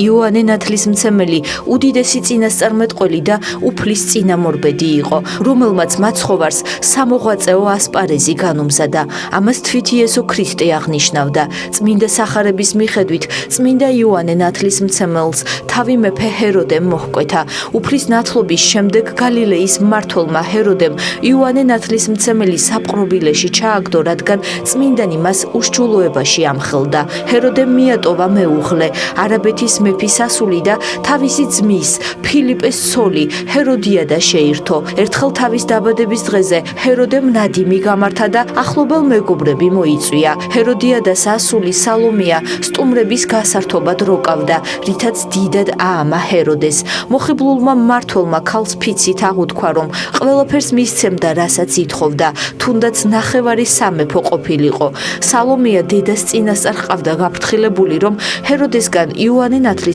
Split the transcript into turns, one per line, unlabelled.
იოანე ნათლისმცემელი უდიდესი წინასწარმეტყველი და უფლის წინამორბედი იყო, რომელმაც მაცხოვარს სამოღვაწეო ასპარეზი განუმზადა. ამას თვით იესო ქრისტე აღნიშნავდა. წმინდა სახარების მიხედვით წმინდა იოანე ნათლისმცემელს თავი მეფე ჰეროდემ მოჰკვეთა. უფლის ნათლობის შემდეგ გალილეის მმართველმა ჰეროდემ იოანე ნათლისმცემელი საპყრობილეში ჩააგდო, რადგან წმინდანი მას უშჩულოებაში ამხელდა. ჰეროდემ მიატოვა მეუღლე, არაბეთის მეფის ასული და თავისი ძმის ფილიპეს ცოლი ჰეროდიადა შეირთო. ერთხელ თავის დაბადების დღეზე ჰეროდემ ნადიმი გამართა და ახლობელ მეგობრები მოიწვია. ჰეროდიადას ასული სალომეა სტუმრების გასართობად როკავდა, რითაც დიდად აამა ჰეროდეს. მოხიბლულმა მმართველმა ქალს ფიცით აღუთქვა, რომ ყველაფერს მისცემდა, რასაც ითხოვდა, თუნდაც ნახევარი სამეფო ყოფილიყო. სალომეა დედას წინასწარ ჰყავდა გაფრთხილებული, რომ ჰეროდესგან იოანე